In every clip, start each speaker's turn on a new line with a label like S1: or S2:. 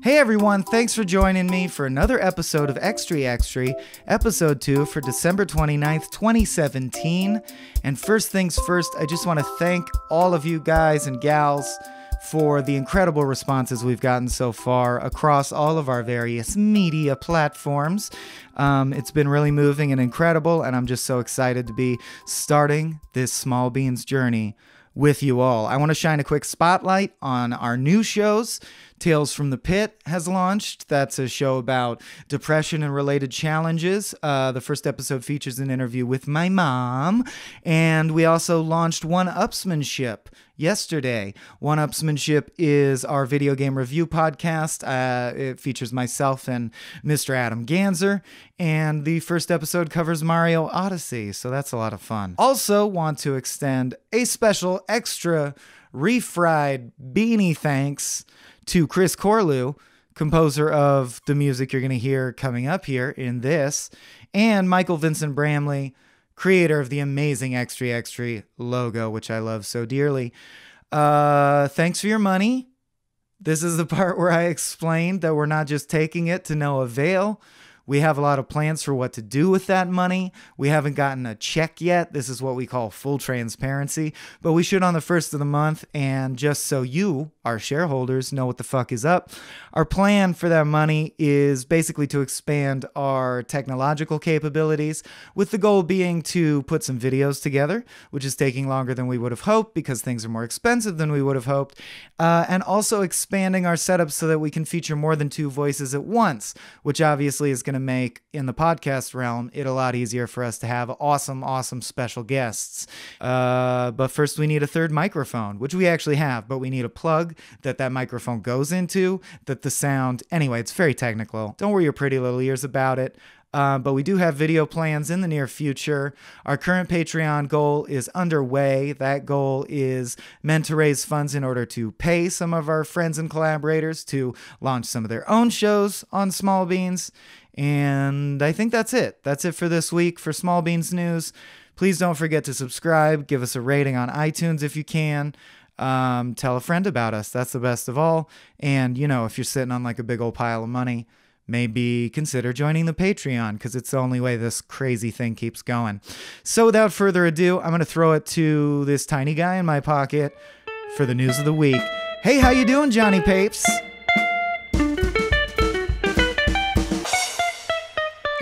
S1: Hey everyone, thanks for joining me for another episode of Extree, episode 2 for December 29th, 2017. And first things first, I just want to thank all of you guys and gals for the incredible responses we've gotten so far across all of our various media platforms. It's been really moving and incredible, and I'm just so excited to be starting this Small Beans journey with you all. I want to shine a quick spotlight on our new shows. Tales from the Pit has launched. That's a show about depression and related challenges. The first episode features an interview with my mom. And we also launched One-Upsmanship yesterday. One-Upsmanship is our video game review podcast. It features myself and Mr. Adam Ganzer. And the first episode covers Mario Odyssey, so that's a lot of fun. Also want to extend a special extra refried beanie thanks to Chris Corlew, composer of the music you're going to hear coming up here in this, and Michael Vincent Bramley, creator of the amazing Extree logo, which I love so dearly. Thanks for your money. This is the part where I explained that we're not just taking it to no avail. We have a lot of plans for what to do with that money. We haven't gotten a check yet. This is what we call full transparency. But we should on the first of the month. And just so you, our shareholders, know what the fuck is up, our plan for that money is basically to expand our technological capabilities, with the goal being to put some videos together, which is taking longer than we would have hoped because things are more expensive than we would have hoped, and also expanding our setup so that we can feature more than 2 voices at once, which obviously is going to make, in the podcast realm, it a lot easier for us to have awesome special guests. But first we need a third microphone, which we actually have, but we need a plug that microphone goes into, that the sound, anyway, it's very technical. Don't worry your pretty little ears about it. But we do have video plans in the near future. Our current Patreon goal is underway. That goal is meant to raise funds in order to pay some of our friends and collaborators to launch some of their own shows on Small Beans. And I think that's it. That's it for this week for Small Beans News. Please don't forget to subscribe. Give us a rating on iTunes if you can. Tell a friend about us. That's the best of all. And, you know, if you're sitting on like a big old pile of money, maybe consider joining the Patreon, because it's the only way this crazy thing keeps going. So without further ado, I'm going to throw it to this tiny guy in my pocket for the news of the week. Hey, how you doing, Johnny Papes?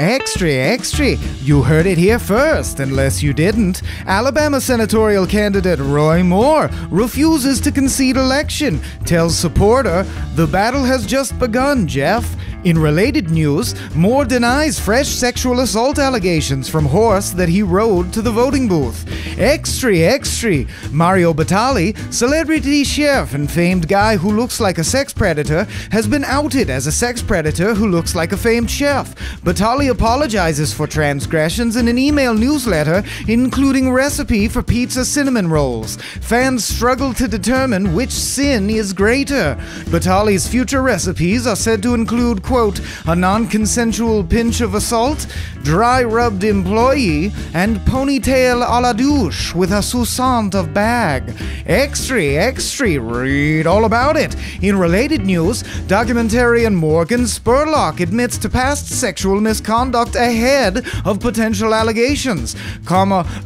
S1: Extree, you heard it here first, unless you didn't. Alabama senatorial candidate Roy Moore refuses to concede election, tells supporter, "The battle has just begun, Jeff." In related news, Moore denies fresh sexual assault allegations from horse that he rode to the voting booth. Extree, Mario Batali, celebrity chef and famed guy who looks like a sex predator, has been outed as a sex predator who looks like a famed chef. Batali apologizes for transgressions in an email newsletter, including recipe for pizza cinnamon rolls. Fans struggle to determine which sin is greater. Batali's future recipes are said to include, quote, a non-consensual pinch of assault, dry-rubbed employee, and ponytail a la douche with a sousant of bag. Extree, read all about it. In related news, documentarian Morgan Spurlock admits to past sexual misconduct ahead of potential allegations,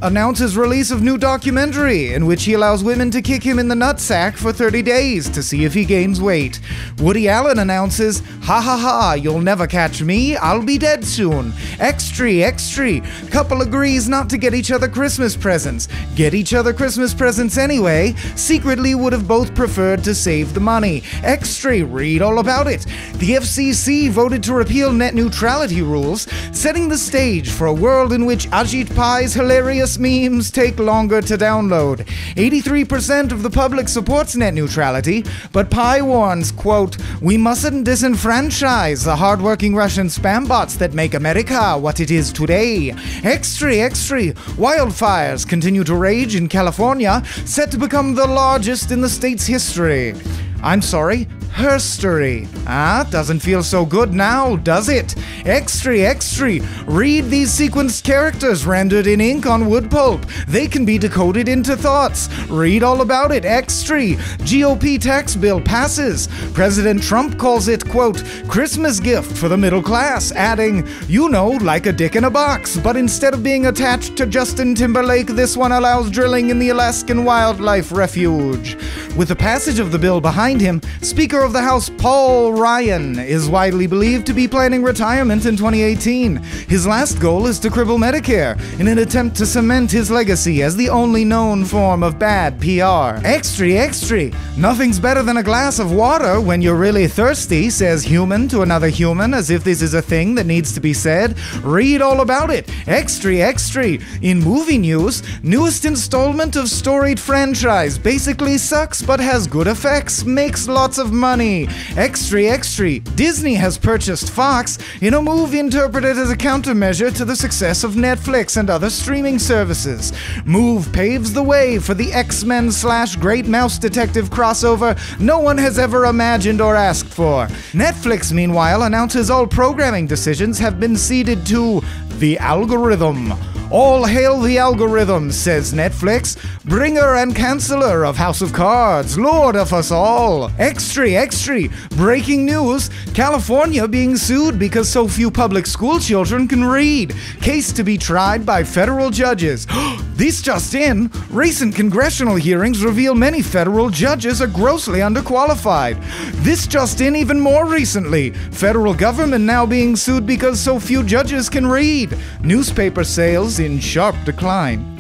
S1: announces release of new documentary in which he allows women to kick him in the nutsack for 30 days to see if he gains weight. Woody Allen announces, ha ha ha, you'll never catch me, I'll be dead soon. Extree, couple agrees not to get each other Christmas presents. Get each other Christmas presents anyway. Secretly would have both preferred to save the money. Extree, read all about it. The FCC voted to repeal net neutrality rules, setting the stage for a world in which Ajit Pai's hilarious memes take longer to download. 83% of the public supports net neutrality, but Pai warns, quote, we mustn't disenfranchise the hardworking Russian spam bots that make America what it is today. Extree, wildfires continue to rage in California, set to become the largest in the state's history. I'm sorry, Herstory. Doesn't feel so good now, does it? Extree. Read these sequenced characters rendered in ink on wood pulp. They can be decoded into thoughts. Read all about it. Extree. GOP tax bill passes. President Trump calls it, quote, Christmas gift for the middle class, adding, like a dick in a box, but instead of being attached to Justin Timberlake, this one allows drilling in the Alaskan Wildlife Refuge. With the passage of the bill behind him, Speaker of the House Paul Ryan is widely believed to be planning retirement in 2018. His last goal is to cripple Medicare in an attempt to cement his legacy as the only known form of bad PR. Extree. Nothing's better than a glass of water when you're really thirsty, says human to another human, as if this is a thing that needs to be said. Read all about it. Extree. In movie news, newest installment of storied franchise basically sucks but has good effects, makes lots of money. Extree. Disney has purchased Fox in a move interpreted as a countermeasure to the success of Netflix and other streaming services. Move paves the way for the X-Men/Great Mouse Detective crossover no one has ever imagined or asked for. Netflix, meanwhile, announces all programming decisions have been ceded to the algorithm. All hail the algorithm, says Netflix, bringer and canceller of House of Cards, lord of us all. Extree. Breaking news, California being sued because so few public school children can read. Case to be tried by federal judges. This just in, recent congressional hearings reveal many federal judges are grossly underqualified. This just in even more recently, federal government now being sued because so few judges can read. Newspaper sales in sharp decline.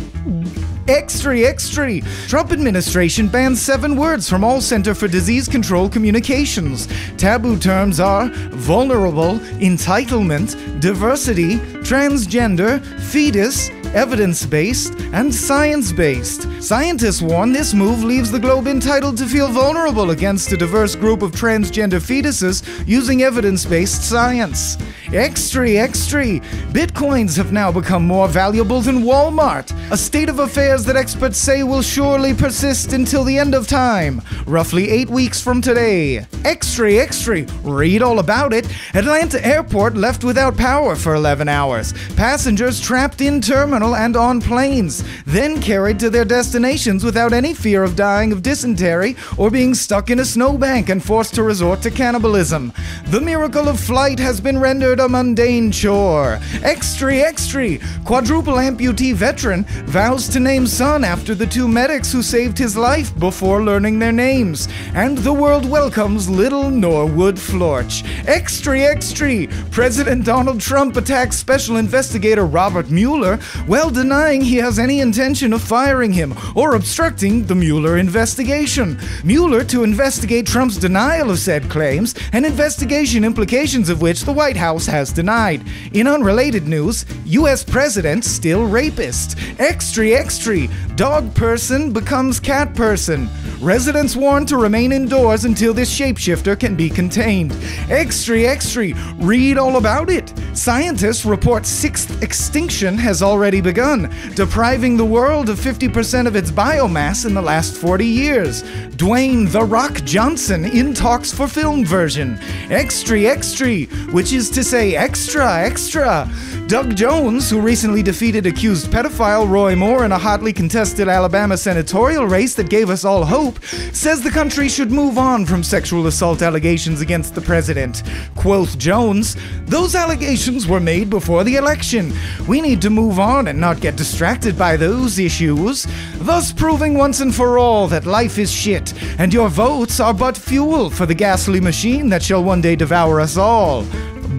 S1: Extree. Trump administration bans 7 words from all Center for Disease Control communications. Taboo terms are vulnerable, entitlement, diversity, transgender, fetus, evidence-based, and science-based. Scientists warn this move leaves the globe entitled to feel vulnerable against a diverse group of transgender fetuses using evidence-based science. Extree. Bitcoins have now become more valuable than Walmart, a state of affairs that experts say will surely persist until the end of time, roughly 8 weeks from today. Extree. Read all about it. Atlanta Airport left without power for 11 hours. Passengers trapped in terminal and on planes, then carried to their destinations without any fear of dying of dysentery or being stuck in a snowbank and forced to resort to cannibalism. The miracle of flight has been rendered a mundane chore. Extree. Quadruple amputee veteran vows to name son after the 2 medics who saved his life before learning their names. And the world welcomes little Norwood Florch. Extree. President Donald Trump attacks Special Investigator Robert Mueller while denying he has any intention of firing him or obstructing the Mueller investigation. Mueller to investigate Trump's denial of said claims, and investigation implications of which the White House has denied. In unrelated news, U.S. President still rapist. Extree. Dog person becomes cat person. Residents warned to remain indoors until this shapeshifter can be contained. Extree. Read all about it. Scientists report 6th extinction has already begun, depriving the world of 50% of its biomass in the last 40 years. Dwayne "The Rock" Johnson in talks for film version. Extree, which is to say extra. Doug Jones, who recently defeated accused pedophile Roy Moore in a hotly contested Alabama senatorial race that gave us all hope, says the country should move on from sexual assault allegations against the president. Quoth Jones, "Those allegations were made before the election. We need to move on and not get distracted by those issues, thus proving once and for all that life is shit, and your votes are but fuel for the ghastly machine that shall one day devour us all.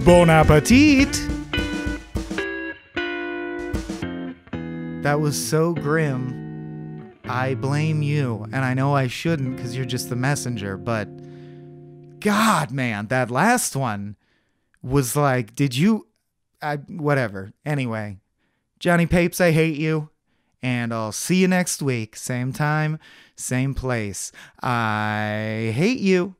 S1: Bon appetit!" That was so grim. I blame you, and I know I shouldn't because you're just the messenger, but God, man, that last one was like, whatever. Anyway, Johnny Papes, I hate you, and I'll see you next week. Same time, same place. I hate you.